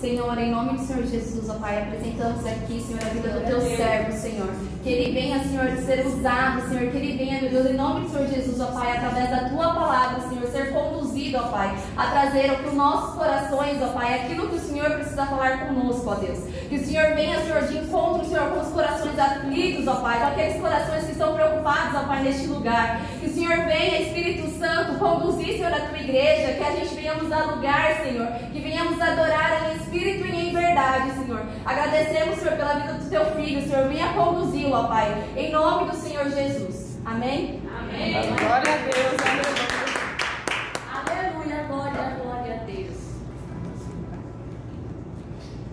Senhor, em nome do Senhor Jesus, ó Pai, apresentamos aqui, Senhor, a vida do teu servo, Senhor. Que ele venha, Senhor, ser usado, Senhor, que ele venha, meu Deus, em nome do Senhor Jesus, ó Pai, através da tua palavra, Senhor, ser conduzido, ó Pai, a trazer para os nossos corações, ó Pai, aquilo que o Senhor precisa falar conosco, ó Deus. Que o Senhor venha, Senhor, de encontro, Senhor, com os corações aflitos, ó Pai, com aqueles corações que estão preocupados, ó Pai, neste lugar. Que o Senhor venha, Espírito Santo, conduzir, Senhor, a tua igreja, que a gente venhamos dar lugar, Senhor, que venhamos adorar em espírito e em verdade, Senhor. Agradecemos, Senhor, pela vida do teu filho, Senhor, venha conduzi-lo, ó Pai, em nome do Senhor Jesus. Amém? Amém. Glória a Deus, aleluia, glória a Deus.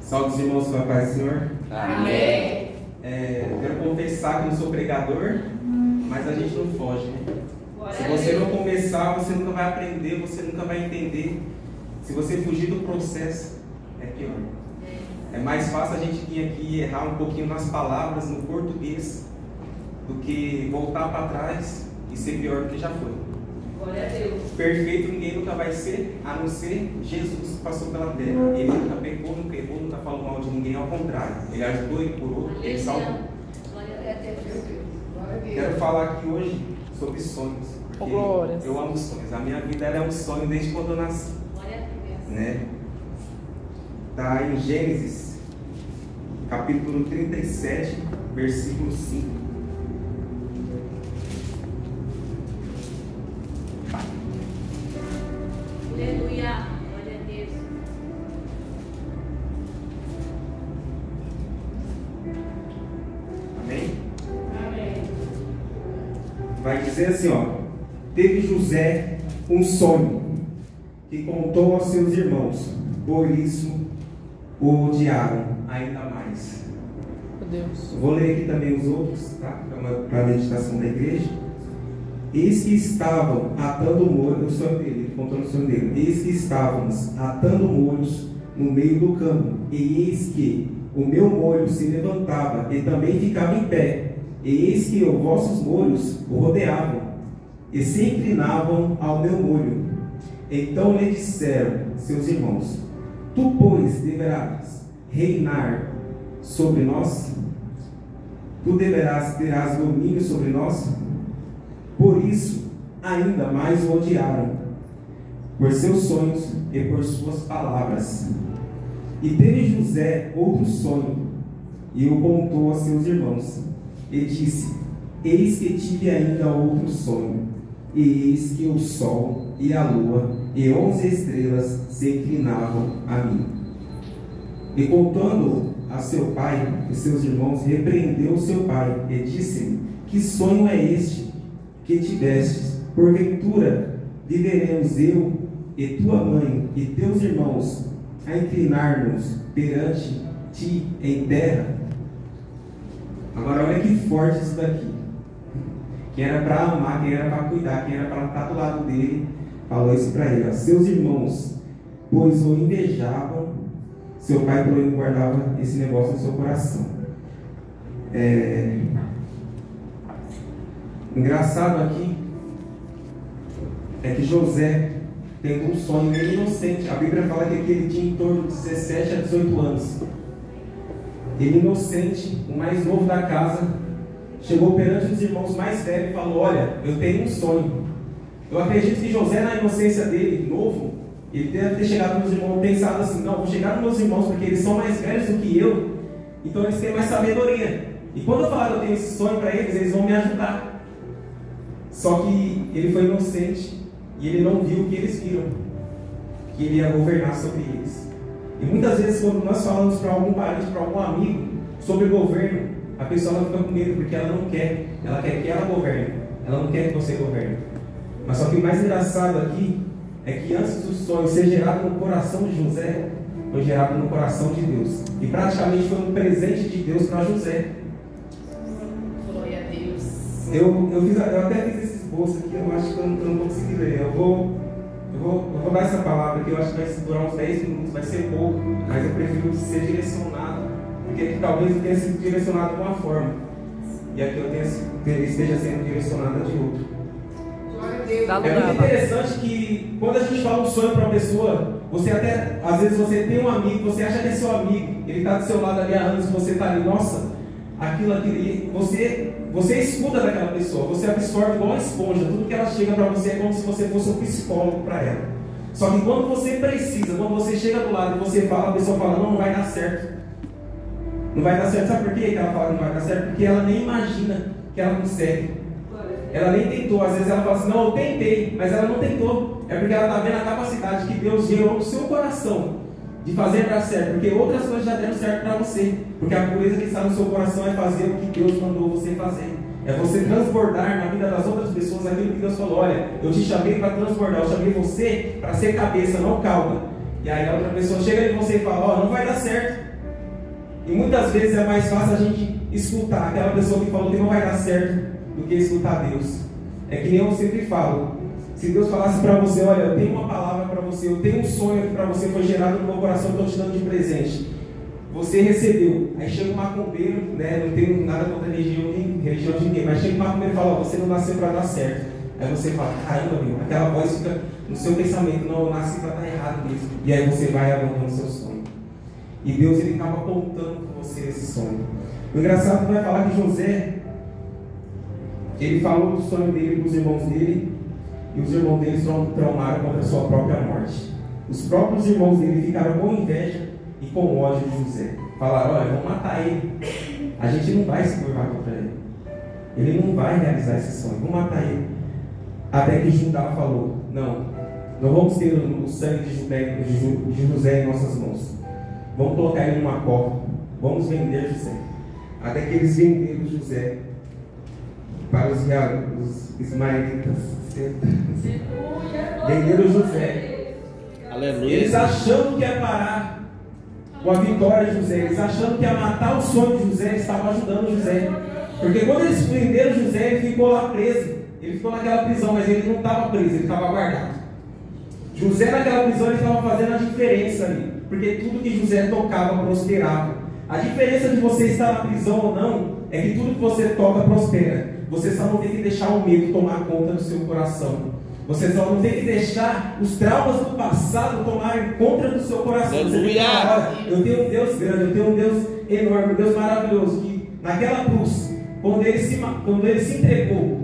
Salve os irmãos, com a paz do Senhor. Amém. Quero confessar que não sou pregador, mas a gente não foge, né? Se você não começar, você nunca vai aprender, você nunca vai entender. Se você fugir do processo, é pior. É mais fácil a gente vir aqui e errar um pouquinho nas palavras, no português, do que voltar para trás e ser pior do que já foi. Glória a Deus. Perfeito ninguém nunca vai ser, a não ser Jesus que passou pela terra. Ele nunca pecou, nunca errou, nunca falou mal de ninguém, ao contrário. Ele ajudou, ele curou, ele salvou. Glória a Deus. Quero falar aqui hoje sobre sonhos. Porque eu amo sonhos. A minha vida era um sonho desde quando eu nasci. Glória a Deus. Né? Está em Gênesis, capítulo 37, versículo 5. Aleluia, glória a Deus. Amém? Amém. Vai dizer assim, ó: teve José um sonho que contou aos seus irmãos, por isso o odiaram ainda mais. Meu Deus. Vou ler aqui também os outros, tá? Para a meditação da igreja. Eis que estavam atando molhos, no sonho dele, ele contou no sonho dele. Eis que estávamos atando molhos no meio do campo, e eis que o meu molho se levantava e também ficava em pé, e eis que os vossos molhos o rodeavam e se inclinavam ao meu molho. Então lhe disseram seus irmãos: tu, pois, deverás reinar sobre nós? Tu terás domínio sobre nós? Por isso, ainda mais o odiaram, por seus sonhos e por suas palavras. E teve José outro sonho, e o contou a seus irmãos, e disse: eis que tive ainda outro sonho, e eis que o sol e a lua e 11 estrelas se inclinavam a mim. E contando a seu pai e seus irmãos, repreendeu seu pai, e disse-lhe: que sonho é este que tivestes? Porventura viveremos eu e tua mãe e teus irmãos a inclinar-nos perante ti em terra? Agora olha que forte isso daqui. Quem era para amar, quem era para cuidar, quem era para estar do lado dele, falou isso para ele: seus irmãos, pois o invejavam. Seu pai, porém, guardava esse negócio no seu coração. Engraçado aqui é que José teve um sonho meio inocente. A Bíblia fala que ele tinha em torno de 17 a 18 anos. Ele, inocente, o mais novo da casa, chegou perante os irmãos mais velhos e falou: olha, eu tenho um sonho. Eu acredito que José, na inocência dele, novo, ele deve ter chegado nos irmãos pensado assim: não, vou chegar nos meus irmãos porque eles são mais velhos do que eu, então eles têm mais sabedoria. E quando eu falar que eu tenho esse sonho para eles, eles vão me ajudar. Só que ele foi inocente e ele não viu o que eles viram, que ele ia governar sobre eles. E muitas vezes, quando nós falamos para algum parente, para algum amigo sobre governo, a pessoa fica com medo porque ela não quer. Ela quer que ela governe, ela não quer que você governe. Mas só que o mais engraçado aqui é que antes do sonho ser gerado no coração de José, foi gerado no coração de Deus. E praticamente foi um presente de Deus para José. Glória a Deus. Eu até fiz esse esboço aqui, eu acho que eu não consegui ler. Eu vou dar essa palavra aqui, eu acho que vai durar uns 10 minutos, vai ser pouco, mas eu prefiro ser direcionado, porque aqui talvez eu tenha sido direcionado de uma forma, e aqui eu esteja sendo direcionada de outra. É muito interessante que quando a gente fala um sonho para uma pessoa, Você até, às vezes você tem um amigo, você acha que é seu amigo, ele está do seu lado ali há anos, você está ali, nossa, aquilo, você escuta daquela pessoa, você absorve igual uma esponja, tudo que ela chega para você é como se você fosse um psicólogo para ela. Só que quando você precisa, quando você chega do lado e você fala, a pessoa fala, não vai dar certo. Não vai dar certo, sabe por quê que ela fala que não vai dar certo? Porque ela nem imagina que ela consegue. Ela nem tentou, às vezes ela fala assim, não, eu tentei, mas ela não tentou. É porque ela está vendo a capacidade que Deus gerou no seu coração de fazer dar certo, porque outras coisas já deram certo para você. Porque a pureza que está no seu coração é fazer o que Deus mandou você fazer. É você transbordar na vida das outras pessoas aquilo que Deus falou, olha, eu te chamei para transbordar, eu chamei você para ser cabeça, não cauda. E aí a outra pessoa chega em você e fala, ó, não vai dar certo. E muitas vezes é mais fácil a gente escutar aquela pessoa que falou que não vai dar certo do que escutar Deus. É que nem eu sempre falo, se Deus falasse para você, olha, eu tenho uma palavra para você, eu tenho um sonho que para você foi gerado no meu coração, estou te dando de presente. Você recebeu, aí chega um macumbeiro, né, não tenho nada contra religião de ninguém, mas chega um macumbeiro e fala, ó, você não nasceu para dar certo. Aí você fala, caramba, meu, aquela voz fica no seu pensamento, não, eu nasci para dar errado mesmo. E aí você vai abandonando o seu sonho. E Deus, ele estava apontando com você esse sonho. O engraçado é que vai falar que José, ele falou do sonho dele para os irmãos dele, e os irmãos dele traumaram contra a sua própria morte. Os próprios irmãos dele ficaram com inveja e com ódio de José. Falaram, olha, vamos matar ele. A gente não vai se curvar contra ele. Ele não vai realizar esse sonho, vamos matar ele. Até que Judá falou, não vamos ter o sangue de José em nossas mãos. Vamos colocar ele numa cova, vamos vender José. Até que eles venderam José para os ismaelitas. Venderam José. Aleluia. Eles achando que ia parar com a vitória de José, eles achando que ia matar o sonho de José, eles estavam ajudando José. Porque quando eles venderam José, ele ficou lá preso. Ele ficou naquela prisão, mas ele não estava preso, ele estava guardado. José naquela prisão, ele estava fazendo a diferença ali. Porque tudo que José tocava prosperava. A diferença de você estar na prisão ou não é que tudo que você toca prospera. Você só não tem que deixar o medo tomar conta do seu coração. Você só não tem que deixar os traumas do passado tomarem conta do seu coração. Você tem que falar, olha, eu tenho um Deus grande, eu tenho um Deus enorme, um Deus maravilhoso. Que naquela cruz, quando ele se entregou,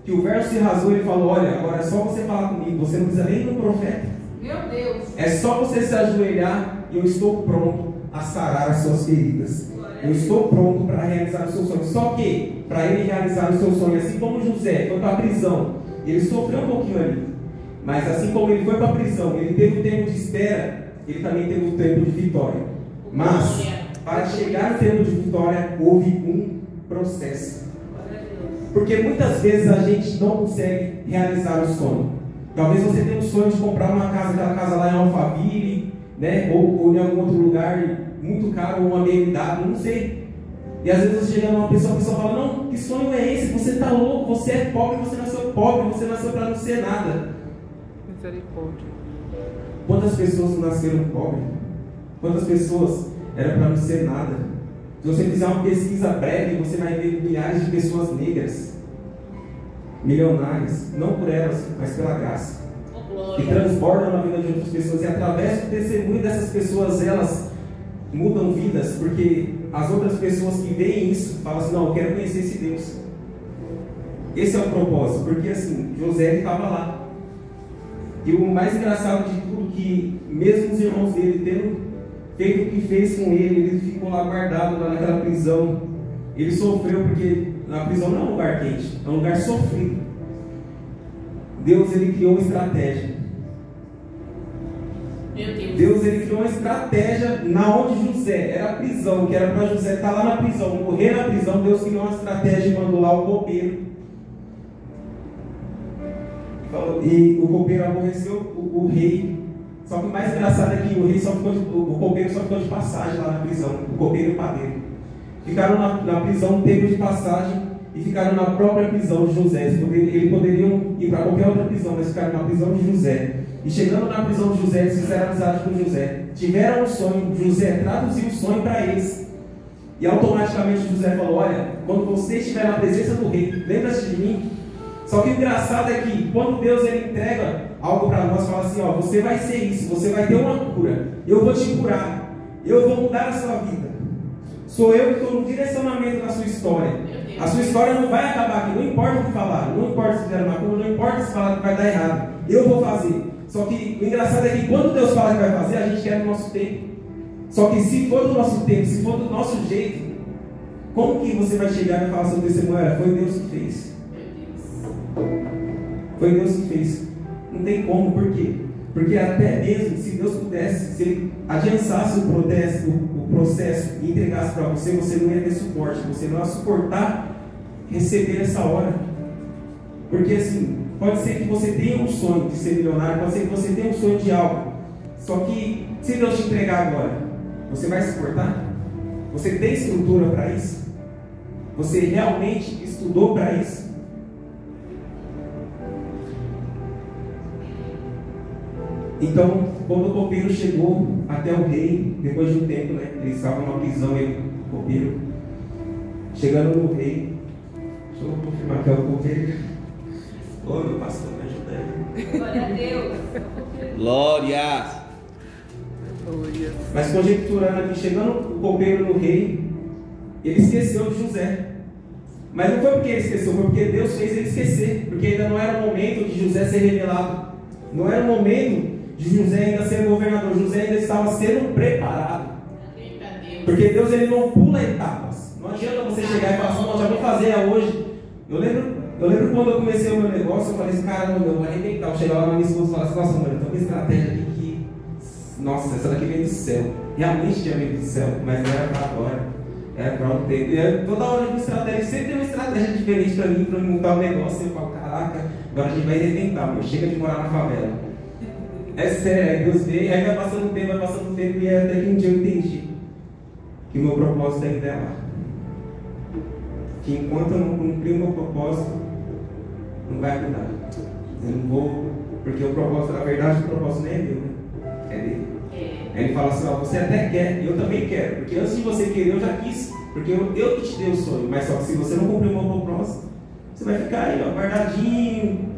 que o verso se rasgou, ele falou, olha, agora é só você falar comigo, você não precisa nem ir no profeta. Meu Deus! É só você se ajoelhar e eu estou pronto a sarar as suas feridas. Eu estou pronto para realizar o seu sonho. Só que, para ele realizar o seu sonho, assim como José foi para a prisão, ele sofreu um pouquinho ali. Mas assim como ele foi para a prisão, ele teve o tempo de espera, ele também teve o tempo de vitória. Mas, para chegar no tempo de vitória, houve um processo. Porque muitas vezes a gente não consegue realizar o sonho. Talvez você tenha um sonho de comprar uma casa, aquela casa lá em Alphaville, né? ou em algum outro lugar muito caro, ou uma BMW, não sei. E às vezes você chega numa pessoa, a pessoa fala, não, que sonho é esse? Você está louco, você é pobre, você nasceu pobre, você nasceu para não ser nada. Misericórdia. Quantas pessoas não nasceram pobres? Quantas pessoas eram para não ser nada? Se você fizer uma pesquisa breve, você vai ver milhares de pessoas negras, milionárias, não por elas, mas pela graça, que transbordam na vida de outras pessoas, e através do testemunho dessas pessoas, elas mudam vidas, porque as outras pessoas que veem isso, falam assim, não, eu quero conhecer esse Deus. Esse é o propósito, porque assim, José estava lá, e o mais engraçado de tudo, que mesmo os irmãos dele tendo feito o que fez com ele ficou lá guardado lá naquela prisão. Ele sofreu, porque na prisão não é um lugar quente, é um lugar sofrido. Deus, ele criou uma estratégia. Deus, ele criou uma estratégia na onde José era a prisão, que era para José estar lá na prisão, morrer na prisão. Deus criou uma estratégia e mandou lá o copeiro. E o copeiro aborreceu o rei. Só que o mais engraçado é que o copeiro só ficou de passagem lá na prisão, o copeiro e o padeiro. Ficaram na prisão um tempo de passagem e ficaram na própria prisão de José. Eles poderiam ir para qualquer outra prisão, mas ficaram na prisão de José. E chegando na prisão de José, eles fizeram amizade com José. Tiveram um sonho, José traduziu o sonho para eles. E automaticamente José falou, olha, quando você estiver na presença do rei, lembra-se de mim. Só que o engraçado é que quando Deus ele entrega algo para nós, fala assim, ó, você vai ser isso, você vai ter uma cura, eu vou te curar, eu vou mudar a sua vida. Sou eu que estou no direcionamento da sua história. A sua história não vai acabar aqui, não importa o que falar, não importa se fizer uma cura, não importa se falar que vai dar errado, eu vou fazer. Só que o engraçado é que quando Deus fala que vai fazer, a gente quer no nosso tempo. Só que se for do nosso tempo, se for do nosso jeito, como que você vai chegar e falar seu testemunho? Foi Deus que fez. Foi Deus que fez. Não tem como, por quê? Porque até mesmo se Deus pudesse, se Ele adiantasse o processo e entregasse para você, você não ia ter suporte, você não ia suportar receber essa hora. Porque assim, pode ser que você tenha um sonho de ser milionário, pode ser que você tenha um sonho de algo. Só que se Deus te entregar agora, você vai suportar? Você tem estrutura para isso? Você realmente estudou para isso? Então, quando o copeiro chegou até o rei, depois de um tempo, né, eles estavam numa prisão, ele, o copeiro, chegando no rei, deixa eu confirmar que é o copeiro. Ô, meu pastor, me ajuda aí. Glória a Deus. Glória. Mas conjecturando aqui, chegando o copeiro no rei, ele esqueceu de José. Mas não foi porque ele esqueceu, foi porque Deus fez ele esquecer, porque ainda não era o momento de José ser revelado, não era o momento de José ainda ser governador, José ainda estava sendo preparado. Porque Deus ele não pula etapas. Não adianta você chegar e falar assim, não, já vou fazer hoje. Eu lembro quando eu comecei o meu negócio, eu falei assim, cara, eu vou arrebentar. Eu chegava lá na minha esposa e falava assim, nossa, mano, eu tô com uma estratégia aqui que, nossa, essa daqui veio do céu. Realmente tinha vindo do céu, mas não era para agora. Era para o tempo. Toda hora de estratégia, sempre tem uma estratégia diferente para mim montar um negócio. Eu falo, caraca, agora a gente vai arrebentar, mas chega de morar na favela. É sério, aí Deus veio, aí vai passando o tempo, e até que um dia eu entendi que o meu propósito ainda é lá. Que enquanto eu não cumprir o meu propósito, não vai mudar. Eu não vou, porque o propósito, na verdade, o propósito nem é meu, né? É dele. Aí ele fala assim, ó, você até quer, eu também quero, porque antes de você querer, eu já quis, porque eu que te dei o sonho, mas só que se você não cumprir o meu propósito, você vai ficar aí, ó, guardadinho.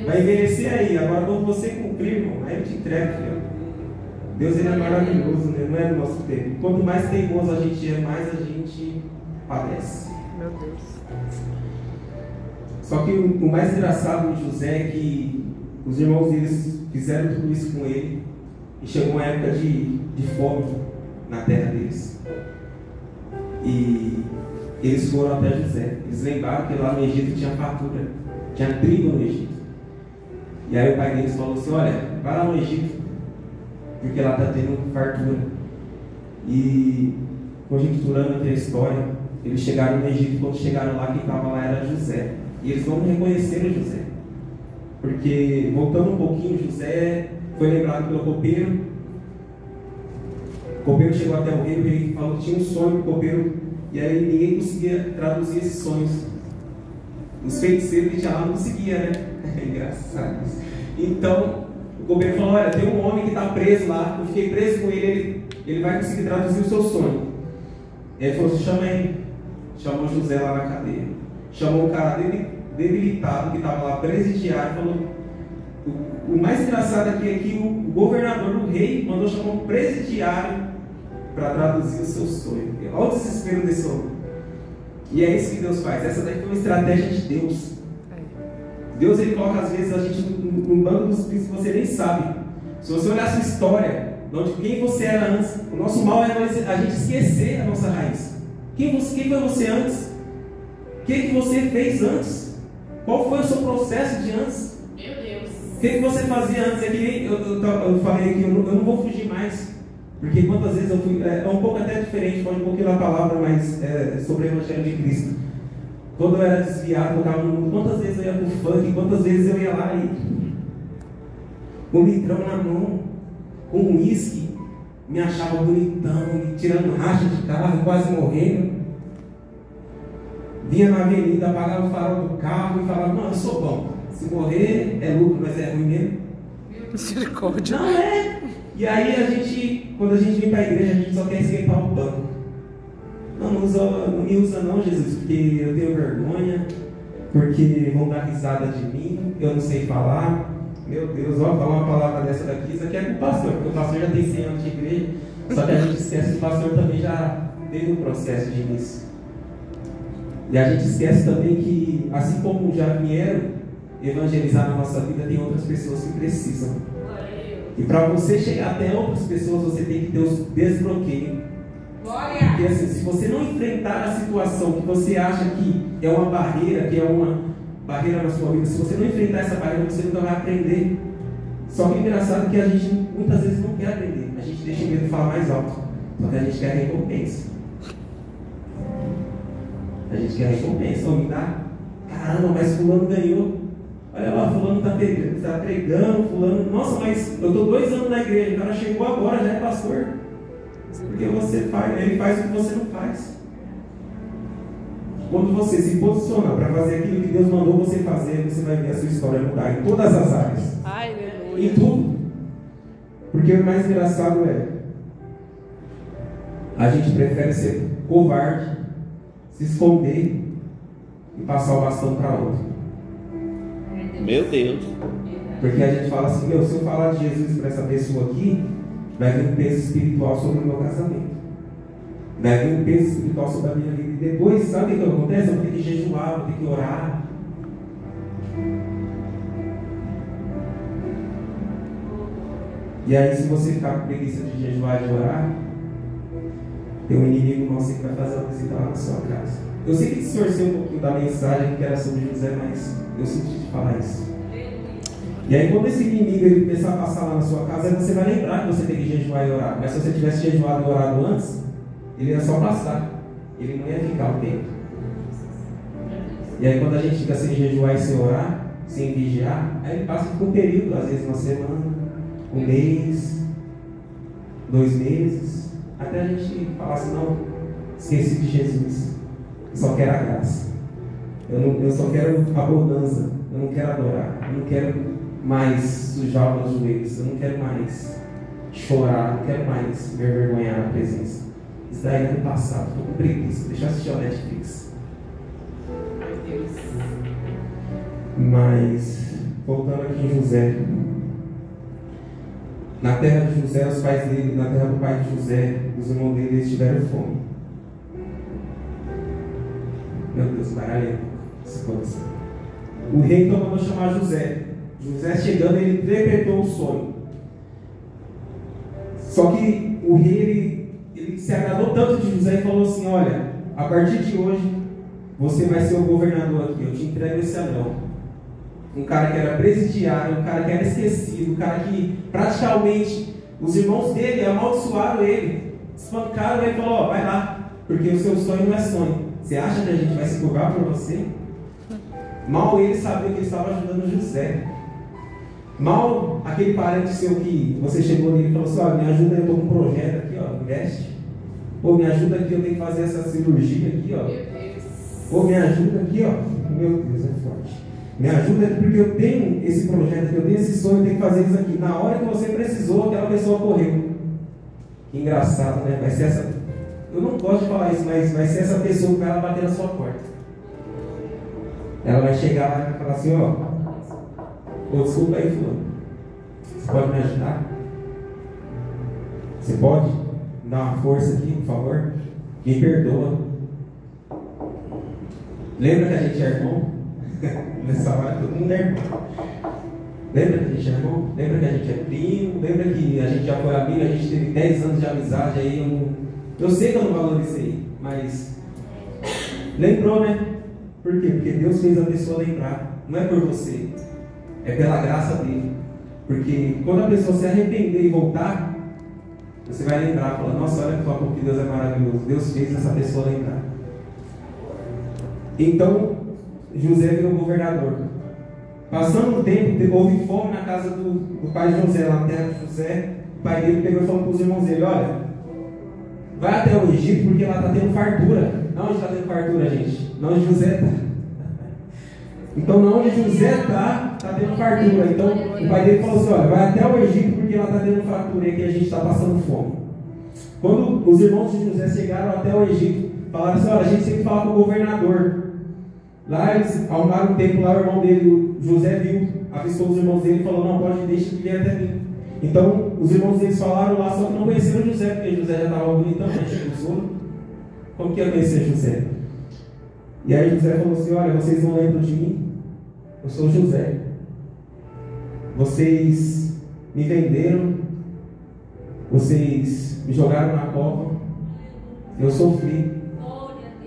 Vai envelhecer aí, agora quando você cumprir, irmão, aí eu te entrego, filho. Deus ele é maravilhoso, né? Não é do nosso tempo. Quanto mais teimoso a gente é, mais a gente padece. Meu Deus. Só que o mais engraçado de José é que os irmãos deles fizeram tudo isso com ele e chegou uma época de fome na terra deles. E eles foram até José. Eles lembraram que lá no Egito tinha fartura, tinha trigo no Egito. E aí o pai deles falou assim, olha, vai lá no Egito, porque lá está tendo fartura. E conjecturando aqui a história, eles chegaram no Egito, e quando chegaram lá, quem estava lá era José. E eles não reconheceram José. Porque, voltando um pouquinho, José foi lembrado pelo copeiro. O copeiro chegou até o rei falou que tinha um sonho do copeiro, e aí ninguém conseguia traduzir esses sonhos. Os feiticeiros que tinha lá não conseguiam, né? É engraçado isso. Então, o copeiro falou, olha, tem um homem que está preso lá, eu fiquei preso com ele, ele vai conseguir traduzir o seu sonho. Ele falou assim, chama ele. Chamou José lá na cadeia. Chamou o cara debilitado, que estava lá presidiário, falou. O mais engraçado aqui é que o governador do rei mandou chamar um presidiário para traduzir o seu sonho. Olha o desespero desse homem. E é isso que Deus faz. Essa daí foi uma estratégia de Deus. Deus ele coloca às vezes a gente num banco dos príncipes que você nem sabe. Se você olhar a sua história, de quem você era antes, o nosso mal é a gente esquecer a nossa raiz. Quem foi você antes? O que você fez antes? Qual foi o seu processo de antes? Meu Deus. O que você fazia antes? É que nem eu falei aqui, eu não vou fugir mais. Porque quantas vezes eu fui, é um pouco até diferente, pode um pouquinho da palavra, mas é sobre o Evangelho de Cristo. Quando eu era desviado, tocava no mundo, quantas vezes eu ia pro funk, quantas vezes eu ia lá e com um litrão na mão, com um uísque, me achava bonitão, me tirando racha de carro, quase morrendo. Vinha na avenida, apagava o farol do carro e falava, não, eu sou bom. Se morrer é lucro, mas é ruim mesmo. Misericórdia. Não é. E aí quando a gente vem para a igreja, a gente só quer esquentar o banco. Não me usa não, Jesus, porque eu tenho vergonha, porque vão dar risada de mim, eu não sei falar, Meu Deus, ó, falar uma palavra dessa daqui, isso aqui é com o pastor, porque o pastor já tem 100 anos de igreja, só que a gente esquece que o pastor também já teve um processo de início. E a gente esquece também que, assim como já vieram evangelizar na nossa vida, tem outras pessoas que precisam. E para você chegar até outras pessoas, você tem que ter os desbloqueios. Porque assim, se você não enfrentar a situação que você acha que é uma barreira, que é uma barreira na sua vida, se você não enfrentar essa barreira, você nunca vai aprender. Só que é engraçado que a gente muitas vezes não quer aprender. A gente deixa o medo de falar mais alto. Só que a gente quer recompensa. A gente quer recompensa. Ou me dá, caramba, mas fulano ganhou. Olha lá, fulano está pregando, fulano, nossa, mas eu estou 2 anos na igreja, o cara chegou agora, já é pastor. Porque você faz, ele faz o que você não faz. Quando você se posiciona para fazer aquilo que Deus mandou você fazer, você vai ver a sua história mudar em todas as áreas. Em tudo. Porque o mais engraçado é, a gente prefere ser covarde, se esconder e passar o bastão para outro. Meu Deus. Porque a gente fala assim, se eu falar de Jesus para essa pessoa aqui, vai vir um peso espiritual sobre o meu casamento. Vai vir um peso espiritual sobre a minha vida. E depois, sabe o que acontece? Eu vou ter que jejuar, vou ter que orar. E aí, se você ficar com preguiça de jejuar e de orar, tem um inimigo nosso que vai fazer uma visita lá na sua casa. Eu sei que distorceu um pouquinho da mensagem que era sobre José, mas eu senti de falar isso. E aí, quando esse inimigo ele começar a passar lá na sua casa, você vai lembrar que você tem que jejuar e orar. Mas se você tivesse jejuado e orado antes, ele ia só passar. Ele não ia ficar o tempo. E aí, quando a gente fica sem jejuar e sem orar, sem vigiar, aí ele passa por um período, às vezes uma semana, um mês, 2 meses, até a gente falar assim, não, esqueci de Jesus. Eu só quero a graça. Eu só quero a bonança. Eu não quero adorar. Eu não quero mais sujar os meus joelhos. Eu não quero mais chorar. Eu não quero mais me envergonhar na presença. Isso daí é do passado. Estou com preguiça. Deixa eu assistir ao Netflix. Mas, voltando aqui em José. Na terra de José, os pais dele, na terra do pai de José, os irmãos dele, eles tiveram fome. Meu Deus, baralha essa coisa. O rei então mandou chamar José. José chegando, ele interpretou o sonho. Só que o rei, ele se agradou tanto de José e falou assim, olha, a partir de hoje, você vai ser o governador aqui, eu te entrego esse anel. Um cara que era presidiário, um cara que era esquecido, um cara que praticamente os irmãos dele amaldiçoaram ele, espancaram ele e falou, ó, vai lá, porque o seu sonho não é sonho. Você acha que a gente vai se curvar por você? Mal ele sabia que ele estava ajudando José. Mal aquele parente seu que você chegou nele e falou assim, ó, me ajuda, eu estou com um projeto aqui, ó, investe. Ou me ajuda aqui, eu tenho que fazer essa cirurgia aqui, ó. Ou me ajuda aqui, ó. Meu Deus, é forte. Me ajuda aqui porque eu tenho esse projeto aqui, eu tenho esse sonho, eu tenho que fazer isso aqui. Na hora que você precisou, aquela pessoa correu. Que engraçado, né? Vai ser essa... Eu não gosto de falar isso, mas vai ser essa pessoa que vai bater na sua porta. Ela vai chegar lá e vai falar assim, ó, desculpa aí, fulano. Você pode me ajudar? Você pode me dar uma força aqui, por favor? Me perdoa. Lembra que a gente é irmão? Nessa hora todo mundo é irmão. Lembra que a gente é irmão? Lembra que a gente é primo? Lembra que a gente já foi amigo? A gente teve 10 anos de amizade aí. Eu sei que eu não valorizei, mas lembrou, né? Por quê? Porque Deus fez a pessoa lembrar. Não é por você, é pela graça dele. Porque quando a pessoa se arrepender e voltar, você vai lembrar, falar, nossa, olha só como que Deus é maravilhoso. Deus fez essa pessoa lembrar. Então, José virou governador. Passando um tempo, houve fome na casa do pai de José, lá na terra de José. O pai dele pegou e falou para os irmãos dele, olha, vai até o Egito porque lá está tendo fartura. Não onde está tendo fartura, gente? Não onde José está. Então, não onde José está tendo fartura. Então, o pai dele falou assim, olha, vai até o Egito porque lá está tendo fartura e aqui a gente está passando fome. Quando os irmãos de José chegaram até o Egito, falaram assim, olha, a gente tem que falar com o governador. Lá eles arrumaram um tempo, lá o irmão dele, José, viu avistou os irmãos dele e falou: não, pode, deixa que vir até mim. Então, os irmãos deles falaram lá, só que não conheceram José, porque José já estava bonitão, né? Como que ia conhecer José? E aí José falou assim: olha, vocês não lembram de mim? Eu sou José. Vocês me venderam, vocês me jogaram na cova, eu sofri,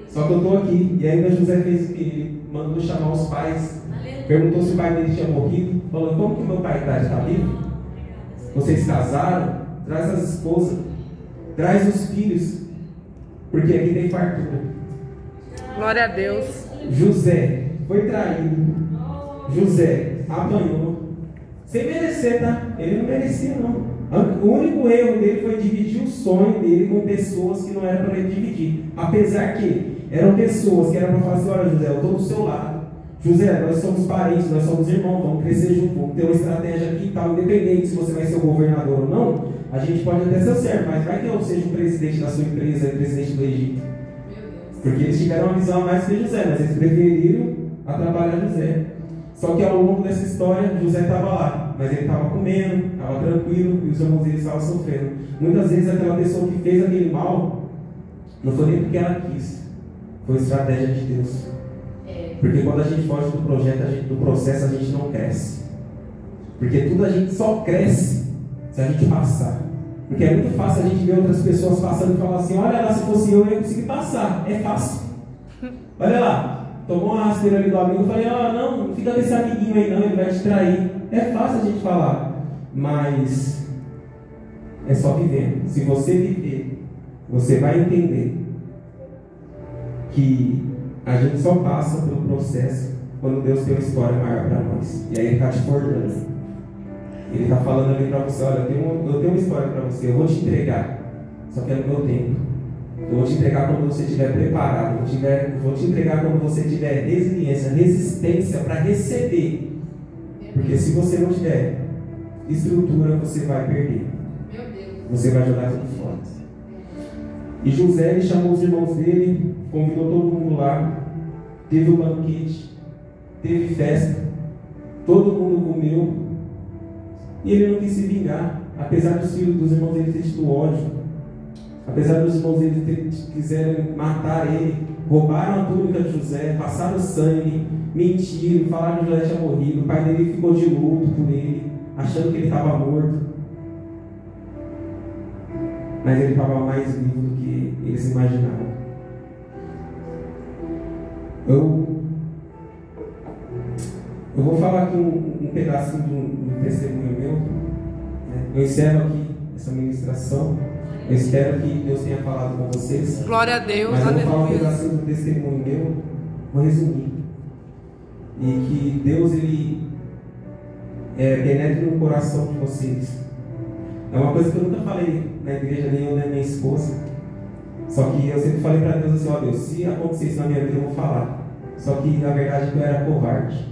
só que eu estou aqui. E ainda José fez o que? Ele mandou chamar os pais, perguntou se o pai dele tinha morrido, falou: como que meu pai está vivo? Vocês casaram? Traz as esposas, traz os filhos, porque aqui tem fartura. Glória a Deus. José foi traído, José apanhou, sem merecer, tá? Ele não merecia, não. O único erro dele foi dividir o sonho dele com pessoas que não era para ele dividir. Apesar que eram pessoas que eram para falar assim: olha, José, eu estou do seu lado. José, nós somos parentes, nós somos irmãos, vamos crescer junto, vamos ter uma estratégia aqui e tal, independente se você vai ser o governador ou não, a gente pode até ser o certo, mas vai que eu seja o presidente da sua empresa, o presidente do Egito. Porque eles tiveram uma visão a mais que José, mas eles preferiram atrapalhar José. Só que ao longo dessa história, José estava lá, mas ele estava comendo, estava tranquilo, e os irmãos dele estavam sofrendo. Muitas vezes aquela pessoa que fez aquele mal, não foi nem porque ela quis, foi estratégia de Deus. Porque quando a gente foge do projeto, do processo, a gente não cresce. Porque tudo a gente só cresce se a gente passar. Porque é muito fácil a gente ver outras pessoas passando e falar assim: olha lá, se fosse eu ia conseguir passar. É fácil. Olha lá, tomou uma rasteira ali do amigo, eu falei: não fica desse amiguinho aí não, ele vai te trair. É fácil a gente falar, mas é só viver. Se você viver, você vai entender que a gente só passa pelo processo quando Deus tem uma história maior para nós. E aí Ele está te forjando. Ele está falando ali para você: olha, eu tenho uma história para você, eu vou te entregar, só que é no meu tempo. Eu vou te entregar quando você estiver preparado, eu vou te entregar quando você tiver resistência para receber. Porque se você não tiver estrutura, você vai perder. Você vai jogar tudo fora. E José, ele chamou os irmãos dele, convidou todo mundo lá, teve um banquete, teve festa, todo mundo comeu, e ele não quis se vingar, apesar dos filhos dos irmãos dele terem tido ódio, apesar dos irmãos dele quiserem matar ele, roubaram a túnica de José, passaram sangue, mentiram, falaram que José tinha morrido, o pai dele ficou de luto por ele, achando que ele estava morto. Mas ele estava mais vivo do que eles imaginavam. Eu vou falar aqui um pedacinho do testemunho meu. Eu encerro aqui essa ministração. Eu espero que Deus tenha falado com vocês. Glória a Deus, mas aleluia. eu vou falar um pedacinho do testemunho meu. Vou resumir. E que Deus, Ele penetre no coração de vocês. É uma coisa que eu nunca falei na igreja, nem eu nem minha esposa. Só que eu sempre falei para Deus assim: ó Deus, se acontecer isso na minha vida eu vou falar. Só que na verdade eu era covarde.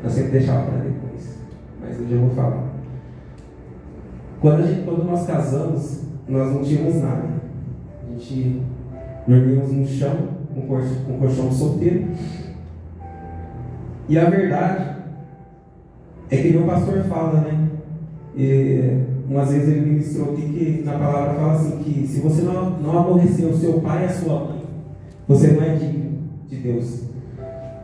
Eu sempre deixava para depois. Mas hoje eu vou falar. Quando nós casamos, nós não tínhamos nada. A gente dormíamos no chão, com colchão solteiro. E a verdade é que meu pastor fala, né? Umas vezes ele ministrou aqui que na palavra fala assim: que se você não aborrecer o seu pai e a sua mãe, você não é digno de Deus.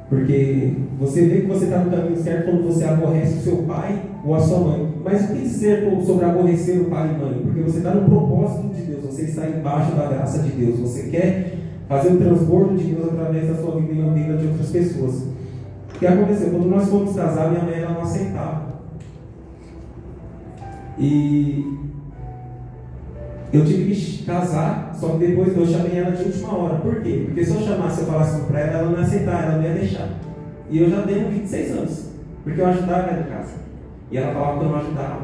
Porque você vê que você está no caminho certo quando você aborrece o seu pai ou a sua mãe. Mas o que dizer sobre aborrecer o pai e mãe? Porque você está no propósito de Deus, você está embaixo da graça de Deus, você quer fazer o transbordo de Deus através da sua vida e na vida de outras pessoas. O que aconteceu? Quando nós fomos casar, minha mãe ela não aceitava. E eu tive que casar, só que depois eu chamei ela de última hora. Por quê? Porque se eu chamasse, eu falasse para ela, ela não ia aceitar, ela não ia deixar. E eu já tenho 26 anos, porque eu ajudava ela em casa. E ela falava que eu não ajudava.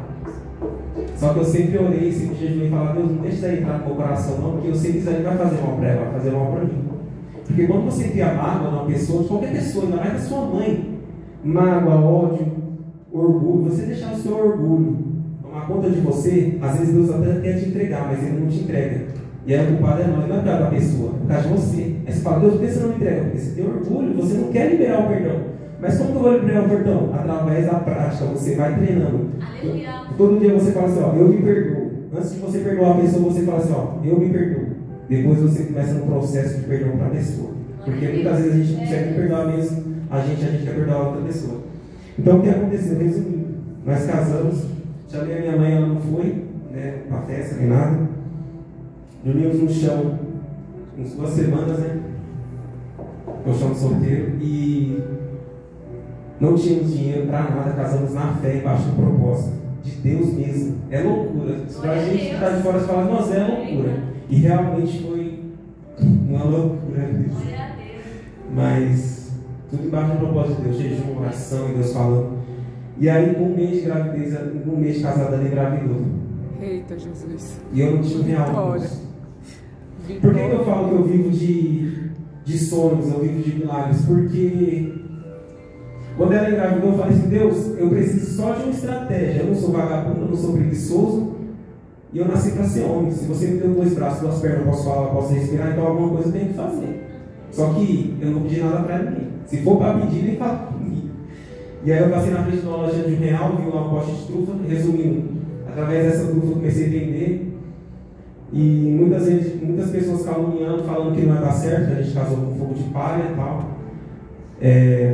Só que eu sempre orei, sempre jejuei e falava: Deus, não deixa isso aí entrar no meu coração não, porque eu sei que isso aí vai fazer mal para ela, vai fazer mal para mim. Porque quando você cria mágoa numa pessoa, de qualquer pessoa, ainda mais da sua mãe, mágoa, ódio, orgulho, você deixar o seu orgulho tomar conta de você, às vezes Deus até quer te entregar, mas Ele não te entrega. E aí o culpado é nós, não é por causa da pessoa, é por causa de você. Aí você fala: Deus, por que você não me entrega? Porque você tem orgulho, você não quer liberar o perdão. Mas como que eu vou liberar o perdão? Através da prática, você vai treinando. Aleluia. Todo dia você fala assim, ó, eu me perdoo. Antes de você perdoar a pessoa, você fala assim, ó, eu me perdoo. Depois você começa no processo de perdão para a pessoa. Porque muitas vezes a gente não consegue perdoar mesmo a gente quer perdoar outra pessoa. Então o que aconteceu? Resumindo, nós casamos, chamei a minha mãe, ela não foi, né, pra festa nem nada. Dormimos no chão uns 2 semanas, né? Colchão solteiro, e não tínhamos dinheiro para nada, casamos na fé, embaixo do propósito de Deus mesmo. É loucura. Pra gente que está de fora, você fala, nossa, é loucura. E realmente foi uma loucura mesmo. Mas tudo embaixo do propósito de Deus, jejum, oração e Deus falando. E aí, com 1 mês de gravidez, 1 mês de casada, ela engravidou. Eita, Jesus. E eu não tive algo. Por que eu falo que eu vivo de sonhos, eu vivo de milagres? Porque quando ela engravidou, eu falei assim, Deus, eu preciso só de uma estratégia. Eu não sou vagabundo, eu não sou preguiçoso, e eu nasci para ser homem. Se você me deu 2 braços, 2 pernas, eu posso falar, eu posso respirar, então alguma coisa eu tenho que fazer. Só que eu não pedi nada para ninguém. Se for para pedir, nem fala comigo. E aí eu passei na frente de uma loja de R$1, vi uma pote de trufa. Resumindo, através dessa trufa eu comecei a vender. E muitas pessoas caluniando, falando que não ia dar certo, que a gente casou com fogo de palha e tal.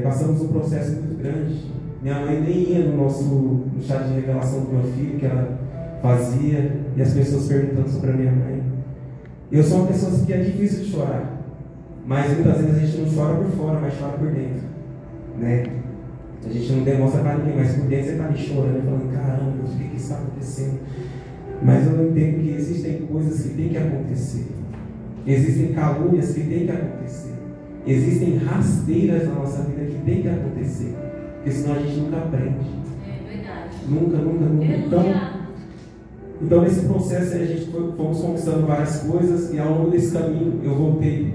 Passamos um processo muito grande. Minha mãe nem ia no chá de revelação do meu filho, que ela fazia, e as pessoas perguntando sobre a minha mãe. Eu sou uma pessoa que é difícil de chorar. Mas muitas vezes a gente não chora por fora, mas chora por dentro, né? A gente não demonstra para ninguém, mas por dentro você está ali chorando, falando, caramba, o que está acontecendo? Mas eu entendo que existem coisas que têm que acontecer. Existem calúnias que têm que acontecer. Existem rasteiras na nossa vida que têm que acontecer. Porque senão a gente nunca aprende. É verdade. Nunca. Então nesse processo aí a gente fomos conquistando várias coisas, e ao longo desse caminho eu voltei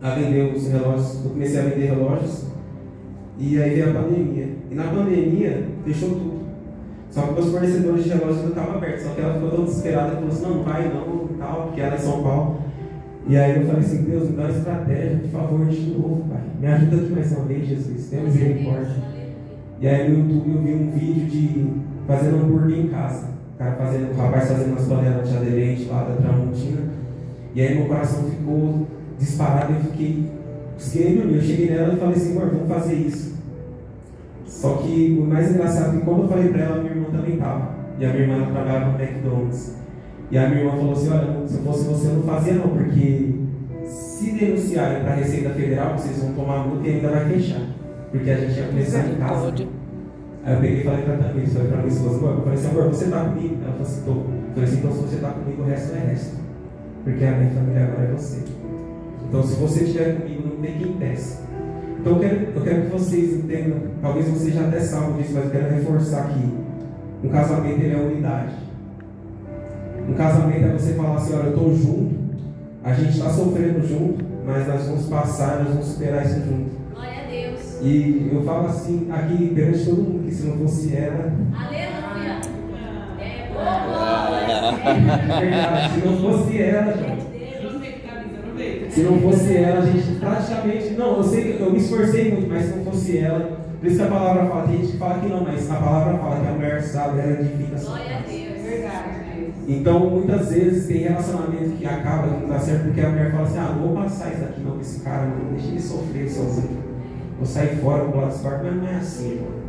a vender os relógios. Eu comecei a vender relógios, e aí veio a pandemia. E na pandemia fechou tudo. Só que os fornecedores de relógios ainda estavam abertos. Só que ela ficou tão desesperada e falou assim, não vai não, tal, porque ela é em São Paulo. E aí eu falei assim, Deus, me dá uma estratégia, por favor, de novo, Pai. Me ajuda aqui mais uma vez, Jesus. Tenha misericórdia. E aí no YouTube eu vi um vídeo de fazendo hambúrguer em casa. O rapaz fazendo umas panelas de aderente lá da Tramontina. E aí meu coração ficou disparado, eu fiquei dormir. Eu cheguei nela e falei assim, amor, vamos fazer isso. Só que o mais engraçado é que quando eu falei para ela, minha irmã também estava. E a minha irmã trabalhava no McDonald's. E a minha irmã falou assim, olha, se eu fosse você eu não fazia não, porque se denunciarem para a Receita Federal, vocês vão tomar multa e ainda vai fechar. Porque a gente ia começar em casa. Aí eu peguei e falei para a Tamires, falei para a minha esposa, eu falei assim, amor, você está comigo? Ela falou assim, tô. Eu falei assim, então se você está comigo, o resto é resto. Porque a minha família agora é você. Então se você estiver comigo, não tem quem peça. Então eu quero que vocês entendam, talvez vocês já até saibam disso, mas eu quero reforçar aqui. Um casamento, ele é unidade. Um casamento é você falar assim, olha, eu estou junto, a gente está sofrendo junto, mas nós vamos passar, nós vamos superar isso junto. Glória a Deus. E eu falo assim, aqui perante todo mundo, que se não fosse ela... Aleluia. Verdade, se não fosse ela, gente. Se não fosse ela, a gente praticamente... Não, eu sei que eu me esforcei muito, mas se não fosse ela... Por isso que a palavra fala, tem gente que fala que não, mas a palavra fala que a mulher sábia, ela edifica a sua casa. Glória a Deus. Verdade. Então, muitas vezes tem relacionamento que acaba, que não dá certo, porque a mulher fala assim, não vou passar isso aqui não, com esse cara, não, deixa ele sofrer sozinho. Vou sair fora, vou lá dos quartos, mas não é assim, mano.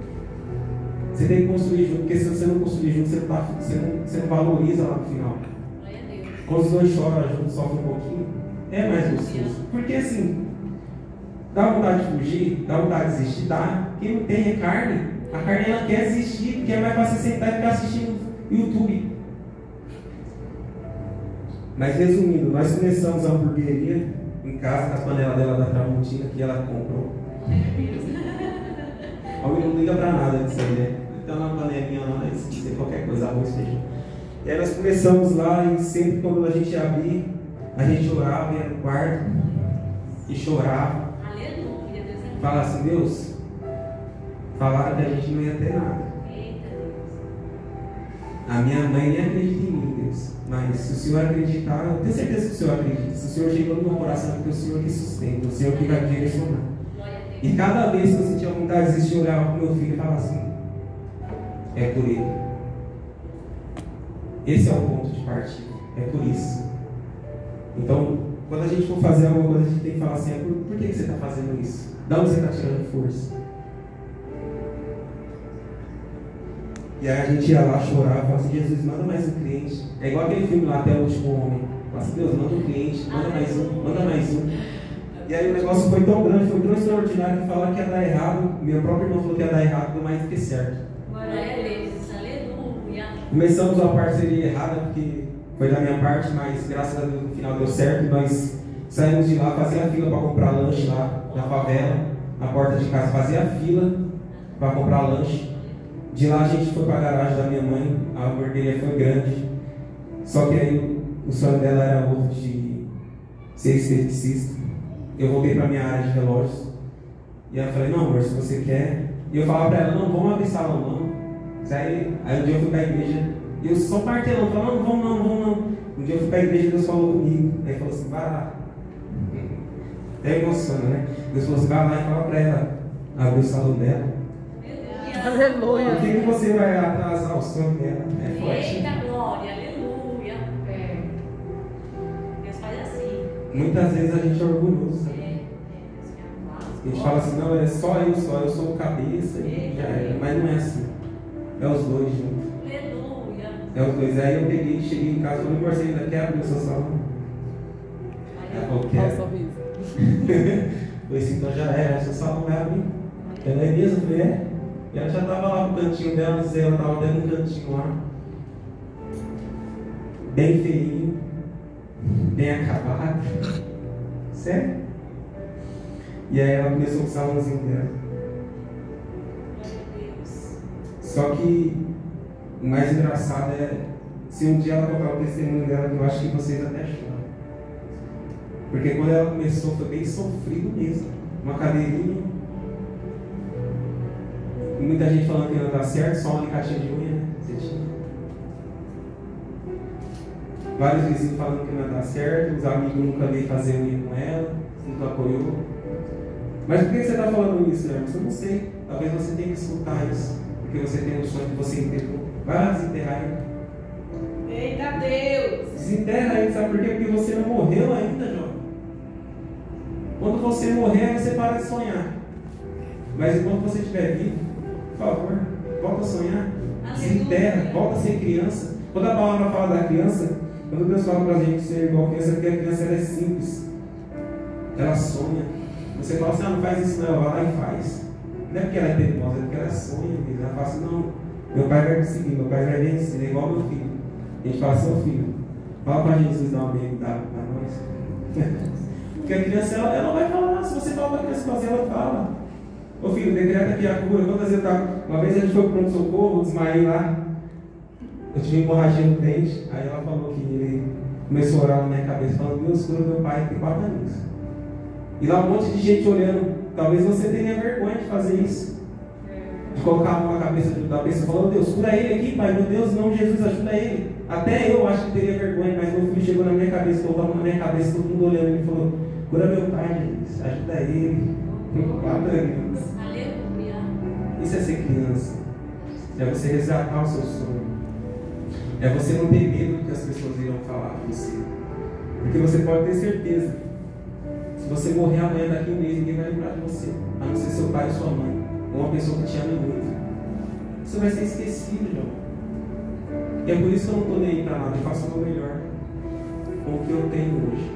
Você tem que construir junto, porque se você não construir junto, você não valoriza lá no final. Glória a Deus. Quando os dois choram juntos, sofrem um pouquinho, é mais gostoso. Porque assim, dá vontade de fugir, dá vontade de desistir, dá. Quem não tem é carne. A carne ela quer desistir, porque é mais fácil sentar e ficar assistindo YouTube. Mas resumindo, nós começamos a hamburgueria em casa, com as panelas dela da Tramontina que ela comprou. Alguém não liga pra nada disso aí, né? Então na panelinha lá, se tem qualquer coisa, arroz, feijão. E aí nós começamos lá e sempre quando a gente abria, a gente orava, ia no quarto e chorava. Aleluia. Deus é Fala assim, Deus, falaram que a gente não ia ter nada. Eita Deus. A minha mãe nem acredita em mim, Deus. Mas se o Senhor acreditar, eu tenho certeza que o Senhor acredita. Se o Senhor chegou no meu coração, é porque o Senhor que sustenta, o Senhor que vai direcionar. Glória a Deus. E cada vez que eu sentia vontade de desistir, eu olhava para o meu filho e falava assim: é por ele. Esse é o ponto de partida. É por isso. Então, quando a gente for fazer alguma coisa, a gente tem que falar assim: por que você está fazendo isso? Da onde você está tirando força? E aí a gente ia lá chorar e falava assim: Jesus, manda mais um cliente. É igual aquele filme lá, Até o Último Homem. Fala assim: Deus, manda um cliente, manda mais um, manda mais um. E aí o negócio foi tão grande, foi tão extraordinário que falar que ia dar errado. Minha própria irmã falou que ia dar errado, deu mais do que certo. Glória a Deus, aleluia. Começamos uma parceria errada, porque foi da minha parte, mas graças a Deus no final deu certo. E nós saímos de lá, fazia fila para comprar lanche lá na favela, na porta de casa, fazia fila para comprar lanche. De lá a gente foi para a garagem da minha mãe, a hamburgueria foi grande. Só que aí o sonho dela era outro, de ser esteticista. Eu voltei para a minha área de relógios. E ela falei: não, amor, se você quer. E eu falava para ela: não, vamos abrir salão não. Aí um dia eu fui para a igreja e eu só martelão, falava: não, vamos não. Um dia eu fui para a igreja e Deus falou comigo. Aí falou assim: vai lá. É emociona, né? Deus falou assim: vai lá e fala para ela abrir o salão dela. Aleluia. Por que você vai atrasar o sonho dela? É forte. Eita glória, aleluia. Deus faz assim. Muitas vezes a gente é orgulhoso. A gente fala assim: não, é só eu sou o cabeça e já era. Mas não é assim. É os dois juntos. Aleluia. É os dois. Aí eu peguei, cheguei em casa e falei: amor, você ainda quer abrir o seu salão? Ela falou: Olha o quero. sorriso. Falei assim: então já era, o seu salão vai abrir. Ela é mesmo? Eu falei: é. E ela já estava lá no cantinho dela, ela estava dentro do cantinho lá, bem feinho, bem acabado. Sério? E aí ela começou com o salãozinho dela. Só que o mais engraçado é se um dia ela contar o testemunho dela, que eu acho que vocês até choram. Porque quando ela começou foi bem sofrido mesmo. Uma cadeirinha. Muita gente falando que não dá certo, só um alicatinho de unha, né? Você tinha. Vários vizinhos falando que não ia dar certo, os amigos nunca veio fazer unha com ela, nunca apoiou. Mas por que você está falando isso, Hermes? Eu não sei. Talvez você tenha que escutar isso, porque você tem um sonho que você enterrou. Vai lá desenterrar ele. Eita Deus! Desenterra ele, sabe por quê? Porque você não morreu ainda, jovem. Quando você morrer, você para de sonhar. Mas enquanto você estiver vivo, por favor, volta a sonhar, desenterra, volta a ser criança. Quando a palavra fala da criança, quando Deus fala para a gente ser igual a criança, porque a criança ela é simples, ela sonha. Você fala assim: não faz isso não, ela vai lá e faz. Não é porque ela é teimosa, é porque ela sonha. Ela fala assim: não, meu pai vai me seguir, meu pai vai vencer, é igual meu filho. A gente fala: seu filho, fala para Jesus dar uma bem-vinda para nós. Porque a criança ela vai falar, se você fala para a criança fazer, ela fala. Ô filho, decreta aqui a cura. Quantas vezes eu tava... Uma vez a gente foi para o pronto-socorro, desmaiei lá. Eu tive hemorragia no dente. Aí ela falou que ele começou a orar na minha cabeça, falando: Deus, cura meu pai, tem 4 anos. E lá um monte de gente olhando. Talvez você tenha vergonha de fazer isso. De colocar a mão na cabeça da pessoa, falando: Deus, cura ele aqui, pai. Meu Deus, não, Jesus, ajuda ele. Até eu acho que teria vergonha, mas meu filho chegou na minha cabeça, colocou a mão na minha cabeça, todo mundo olhando. Ele falou: cura meu pai, Jesus, ajuda ele. 4 anos. Aleluia. Isso é ser criança. É você resgatar o seu sonho. É você não ter medo do que as pessoas irão falar de você. Porque você pode ter certeza. Se você morrer amanhã, daqui a um mês, ninguém vai lembrar de você. A não ser seu pai e sua mãe. Ou uma pessoa que te ama muito. Você vai ser esquecido, João. E é por isso que eu não estou nem aí para nada. Eu faço o meu melhor com o que eu tenho hoje.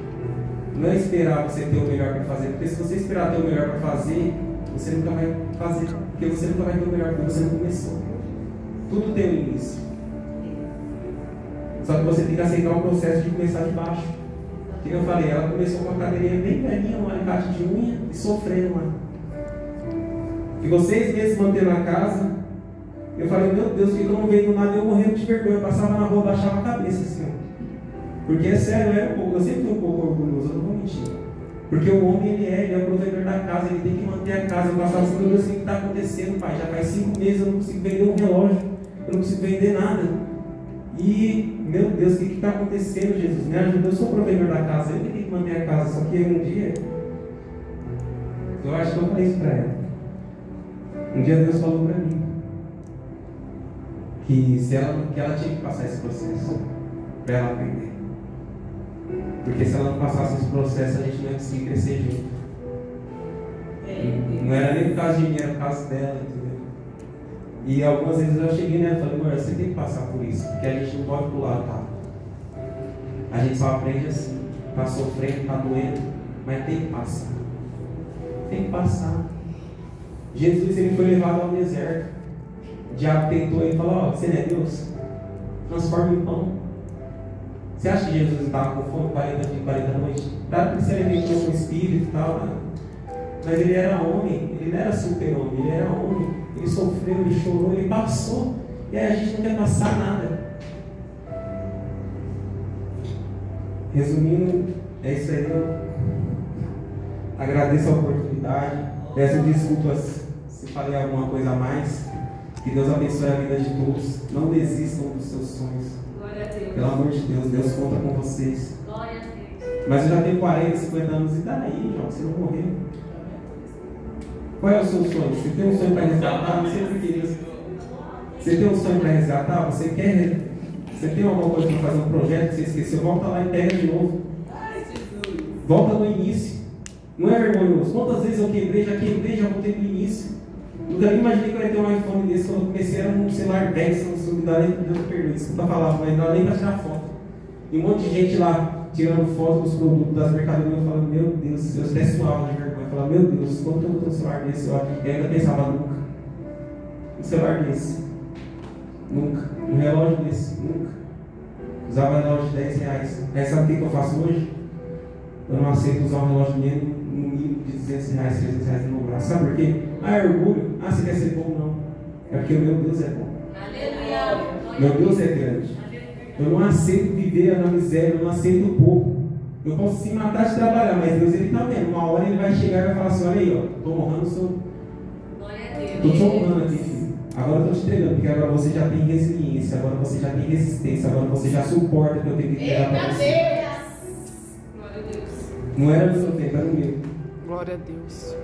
Não é esperar você ter o melhor para fazer. Porque se você esperar ter o melhor para fazer, você nunca vai fazer. Porque você nunca vai ter o melhor, porque você não começou. Tudo tem um início. Só que você tem que aceitar o processo de começar de baixo. O que eu falei? Ela começou com uma cadeirinha bem velhinha, um alicate de unha e sofrendo lá. Ficou 6 meses mantendo a casa. Eu falei: meu Deus, por que eu não veio do nada? Eu morrendo de vergonha. Eu passava na rua, baixava a cabeça assim, ó. Porque é sério, eu sempre fui um pouco orgulhoso, eu não vou mentir. Porque o homem, ele é o provedor da casa, ele tem que manter a casa. Eu passava assim: meu Deus, o que está acontecendo, pai? Já faz 5 meses, eu não consigo vender um relógio, eu não consigo vender nada. E, meu Deus, o que está acontecendo, Jesus? Me ajuda, eu sou o provedor da casa, eu que tenho que manter a casa. Só que um dia, Eu acho que eu falei isso para ela. Um dia Deus falou para mim que ela tinha que passar esse processo para ela aprender. Porque se ela não passasse esse processo, a gente não ia conseguir crescer junto. Não era nem por causa de mim, era por causa dela, entendeu? E algumas vezes eu cheguei nela e falei, amor, você tem que passar por isso, porque a gente não pode pular, tá? A gente só aprende assim, tá sofrendo, tá doendo, mas tem que passar. Tem que passar. Jesus, ele foi levado ao deserto. O diabo tentou ele e falou, ó, você não é Deus? Transforma em pão. Você acha que Jesus estava com fome 40 dias, 40 noites? Claro que se alimentou com o espírito e tal, né? Mas ele era homem, ele não era super-homem, ele era homem. Ele sofreu, ele chorou, ele passou. E aí a gente não quer passar nada. Resumindo, é isso aí. Eu agradeço a oportunidade. Peço desculpas se falei alguma coisa a mais. Que Deus abençoe a vida de todos. Não desistam dos seus sonhos. Glória a Deus. Pelo amor de Deus, Deus conta com vocês. Glória a Deus. Mas eu já tenho 40, 50 anos. E daí, João? Você não morreu? Qual é o seu sonho? Você tem um sonho para resgatar? Sempre queria. Você tem um sonho para resgatar? Você quer? Você tem alguma coisa para fazer um projeto que você esqueceu? Volta lá e pega de novo. Volta no início. Não é vergonhoso. Quantas vezes eu quebrei, já voltei no início. Nunca nem imaginei que eu ia ter um iPhone desse. Quando eu comecei era um celular 10, não me dá nem, Deus me perdoe, desculpa falar, mas não dá nem para tirar foto. E um monte de gente lá tirando foto dos produtos das mercadorias, eu falando, meu Deus, eu até suava de vergonha. Eu falava, meu Deus, quanto eu vou ter um celular desse? Eu ainda pensava, nunca. Um celular desse. Nunca. Um relógio desse. Nunca. Usava relógio de 10 reais. Aí sabe o que eu faço hoje? Eu não aceito usar um relógio mesmo no mínimo de 200 reais, 300 reais no meu braço. Sabe por quê? Ah, é orgulho. Ah, você quer ser bom? Não. É porque o meu Deus é bom. Aleluia. Meu Deus é grande. Eu não aceito viver na miséria, eu não aceito pouco. Eu posso se matar de trabalhar, mas Deus ele está vendo. Uma hora ele vai chegar e vai falar assim, olha aí, ó, estou honrando o seu... Estou te honrando aqui, filho. Agora eu estou te entregando, porque agora você já tem resiliência, agora você já tem resistência, agora você já suporta que eu tenho que entregar para você. Glória a Deus. Não era no seu tempo, era o meu. Glória a Deus.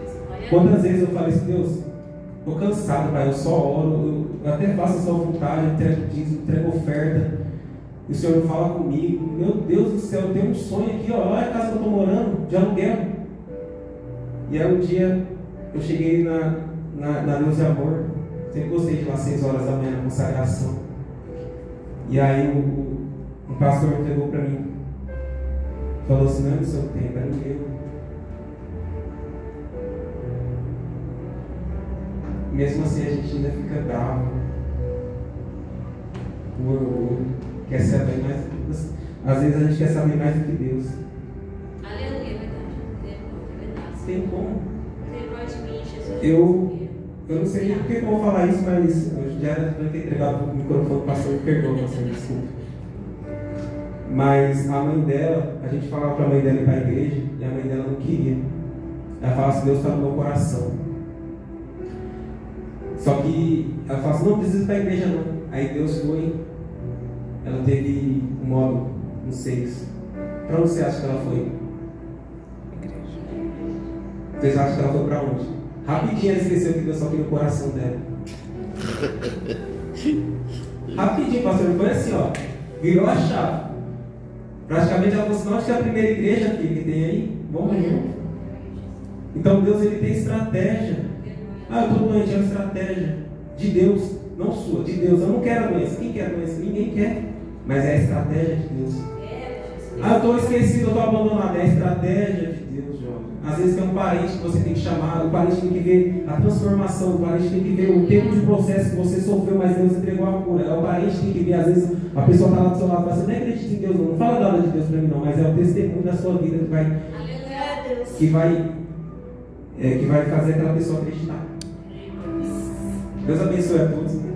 Quantas vezes eu falei assim, Deus, estou cansado, pai, eu só oro, eu até faço a sua vontade, eu entrego dízimo, entrego oferta. E o Senhor não fala comigo. Meu Deus do céu, eu tenho um sonho aqui, ó. Olha a casa que eu estou morando, de aluguel. E aí um dia eu cheguei na Luz e Amor. Sempre gostei de ir lá 6 horas da manhã na consagração. E aí um pastor me entregou para mim. Falou assim, não é no seu tempo, é no meu. Mesmo assim a gente ainda fica bravo. O orgulho. Quer saber mais. Às vezes a gente quer saber mais do que Deus. Aleluia, é verdade. Tem como. Lembrou de mim, Jesus. Eu não sei nem por que eu vou falar isso, mas eu já era para ter entregado o microfone para o pastor, me perdoa, pastor, desculpa. Mas a mãe dela, a gente falava para a mãe dela ir para a igreja, e a mãe dela não queria. Ela falava assim, Deus está no meu coração. Só que ela falava assim, não precisa ir para a igreja não. Aí Deus foi. Ela teve um módulo no 6. Para onde você acha que ela foi? Vocês acham que ela foi para onde? Rapidinho ela esqueceu que Deus só queria o coração dela. Rapidinho, pastor. Foi assim, ó. Virou a chave. Praticamente ela falou assim, não, acho que é a primeira igreja aqui que tem aí. Vamos junto. Então Deus ele tem estratégia. Ah, eu estou doente, é uma estratégia de Deus. Não sua, de Deus. Eu não quero a doença. Quem quer a doença? Ninguém quer. Mas é a estratégia de Deus. Ah, eu estou esquecido, eu estou abandonado. É a estratégia de Deus, Jorge. Às vezes tem um parente que você tem que chamar. O parente tem que ver a transformação. O parente tem que ver o tempo de processo que você sofreu, mas Deus entregou a cura. O parente tem que ver, às vezes, a pessoa está lá do seu lado e fala, você não acredita em Deus, não fala nada de Deus para mim, não. Mas é o testemunho da sua vida que vai fazer aquela pessoa acreditar. Deus abençoe a todos.